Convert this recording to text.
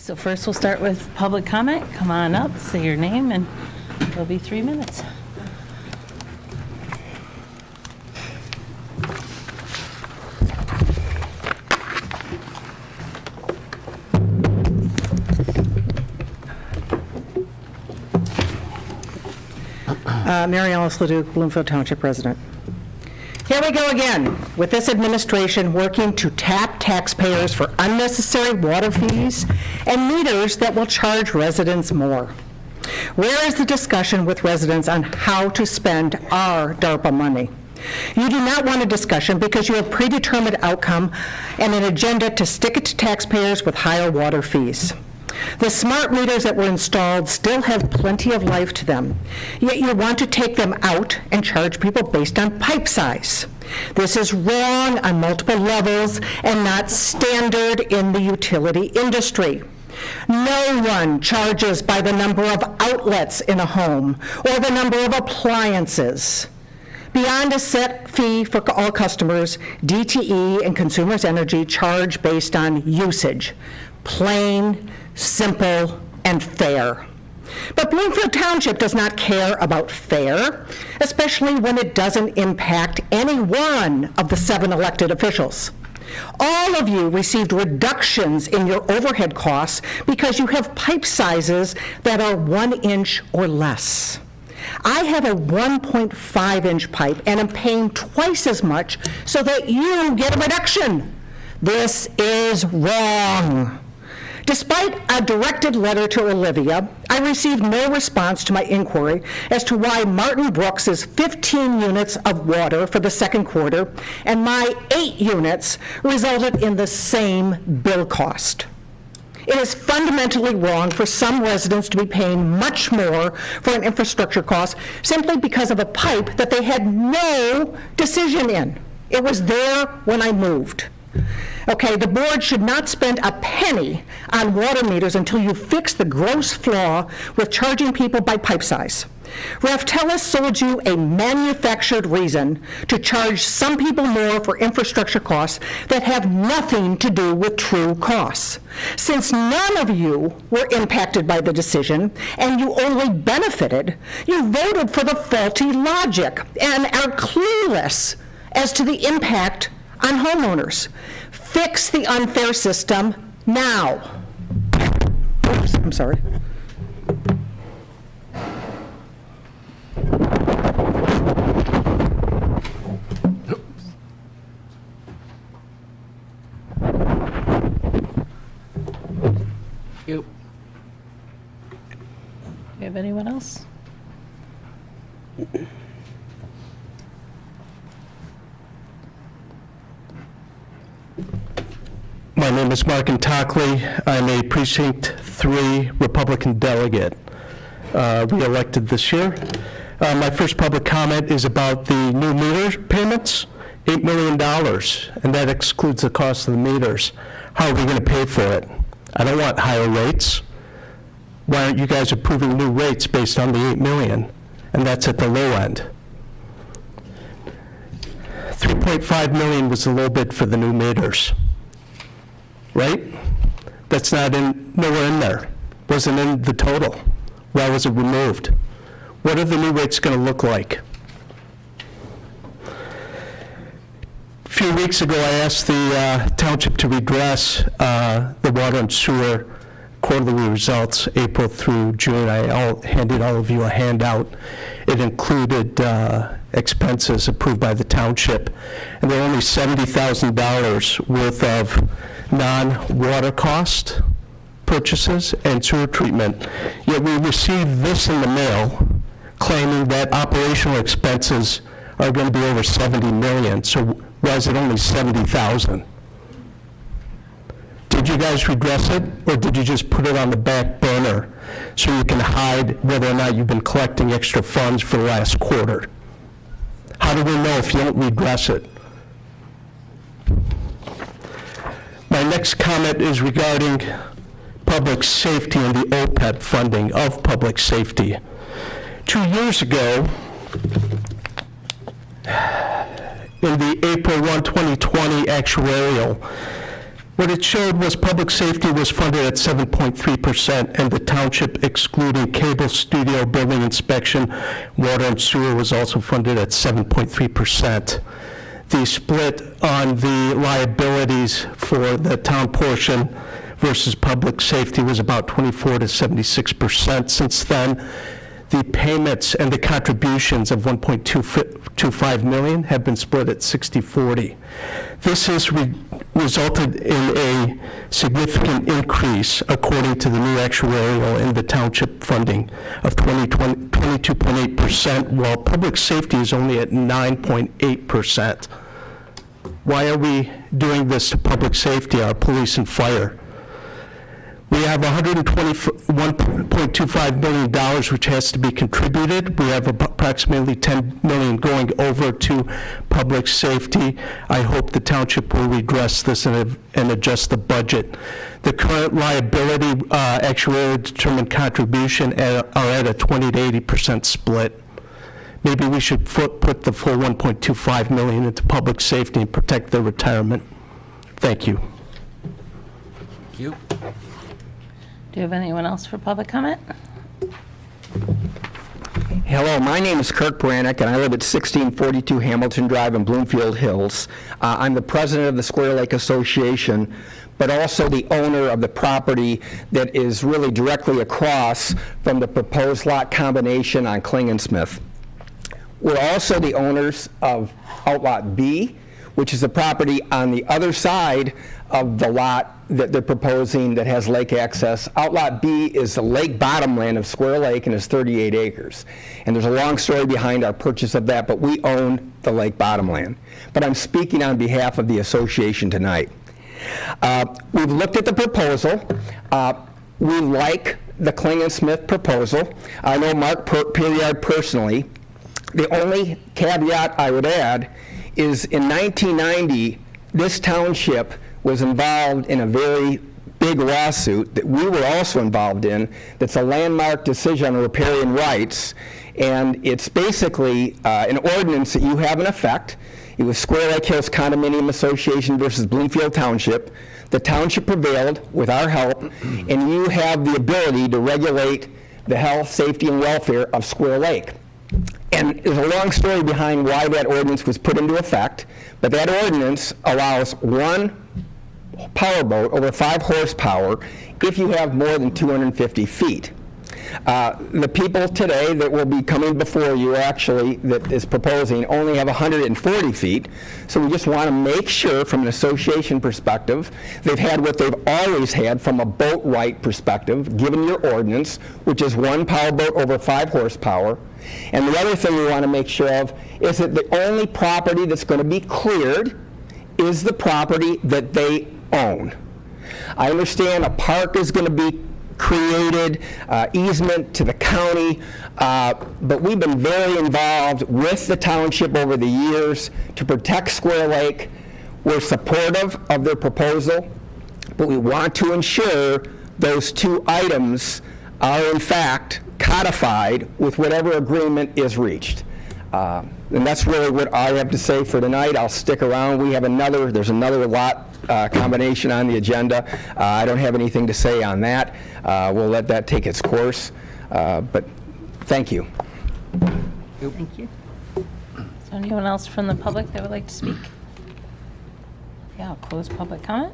So first we'll start with public comment. Come on up, say your name, and it'll be 3 minutes. Mary Ellis LeDuc, Bloomfield Township resident. Here we go again, with this administration working to tap taxpayers for unnecessary water fees and meters that will charge residents more. Where is the discussion with residents on how to spend our DARPA money? You do not want a discussion because you have predetermined outcome and an agenda to stick it to taxpayers with higher water fees. The smart meters that were installed still have plenty of life to them, yet you want to take them out and charge people based on pipe size. This is wrong on multiple levels and not standard in the utility industry. No one charges by the number of outlets in a home or the number of appliances. Beyond a set fee for all customers, DTE and Consumers Energy charge based on usage. Plain, simple, and fair. But Bloomfield Township does not care about fair, especially when it doesn't impact any one of the 7 elected officials. All of you received reductions in your overhead costs because you have pipe sizes that are 1 inch or less. I have a 1.5-inch pipe and am paying twice as much so that you get a reduction. This is wrong. Despite a directed letter to Olivia, I received no response to my inquiry as to why Martin Brooks' 15 units of water for the second quarter and my 8 units resulted in the same bill cost. It is fundamentally wrong for some residents to be paying much more for an infrastructure cost simply because of a pipe that they had no decision in. It was there when I moved. Okay, the board should not spend a penny on water meters until you fix the gross flaw with charging people by pipe size. Raftellus sold you a manufactured reason to charge some people more for infrastructure costs that have nothing to do with true costs. Since none of you were impacted by the decision and you only benefited, you voted for the faulty logic and are clueless as to the impact on homeowners. Fix the unfair system now. Oops, I'm sorry. You have anyone else? My name is Mark Tackley. I'm a Precinct 3 Republican delegate, re-elected this year. My first public comment is about the new meter payments, $8 million, and that excludes the cost of the meters. How are we going to pay for it? I don't want higher rates. Why aren't you guys approving new rates based on the $8 million? And that's at the low end. $3.5 million was the low bid for the new meters. Right? That's nowhere in there. Wasn't in the total. Why was it removed? What are the new rates going to look like? A few weeks ago, I asked the township to redress the water and sewer quarterly results, April through June. I handed all of you a handout. It included expenses approved by the township, and there were only $70,000 worth of non-water cost purchases and sewer treatment. Yet we received this in the mail claiming that operational expenses are going to be over $70 million. So why is it only $70,000? Did you guys redress it, or did you just put it on the back burner so you can hide whether or not you've been collecting extra funds for the last quarter? How do we know if you don't redress it? My next comment is regarding public safety and the OPEB funding of public safety. 2 years ago, in the April 1, 2020 actuarial, What it showed was public safety was funded at 7.3%, and the township, excluding cable, studio, building inspection, water and sewer, was also funded at 7.3%. The split on the liabilities for the town portion versus public safety was about 24 to 76%. Since then, the payments and the contributions of $1.25 million have been split at 60-40. This has resulted in a significant increase, according to the new actuarial in the township funding, of 22.8%, while public safety is only at 9.8%. Why are we doing this to public safety, our police and fire? We have $121.25 million which has to be contributed. We have approximately $10 million going over to public safety. I hope the township will redress this and adjust the budget. The current liability actuarially determined contribution are at a 20 to 80% split. Maybe we should put the full $1.25 million into public safety and protect their retirement. Thank you. Thank you. Do you have anyone else for public comment? Hello, my name is Kirk Brandt, and I live at 1642 Hamilton Drive in Bloomfield Hills. I'm the president of the Square Lake Association, but also the owner of the property that is really directly across from the proposed lot combination on Kling and Smith. We're also the owners of Outlot B, which is the property on the other side of the lot that they're proposing that has lake access. Outlot B is the lake bottomland of Square Lake and is 38 acres. And there's a long story behind our purchase of that, but we own the lake bottomland. But I'm speaking on behalf of the association tonight. We've looked at the proposal. We like the Kling and Smith proposal. I know Mark Perriard personally. The only caveat I would add is in 1990, this township was involved in a very big lawsuit that we were also involved in that's a landmark decision on riparian rights, and it's basically an ordinance that you have in effect. It was Square Lake Hills Condominium Association versus Bloomfield Township. The township prevailed with our help, and you have the ability to regulate the health, safety, and welfare of Square Lake. And there's a long story behind why that ordinance was put into effect, but that ordinance allows one powerboat over 5 horsepower if you have more than 250 feet. The people today that will be coming before you actually that is proposing only have 140 feet, so we just want to make sure from an association perspective they've had what they've always had from a boat right perspective, given your ordinance, which is one powerboat over 5 horsepower. And the other thing we want to make sure of is that the only property that's going to be cleared is the property that they own. I understand a park is going to be created, easement to the county, but we've been very involved with the township over the years to protect Square Lake. We're supportive of their proposal, but we want to ensure those two items are in fact codified with whatever agreement is reached. And that's really what I have to say for tonight. I'll stick around. There's another lot combination on the agenda. I don't have anything to say on that. We'll let that take its course. But thank you. Thank you. Is there anyone else from the public that would like to speak? Yeah, I'll close public comment.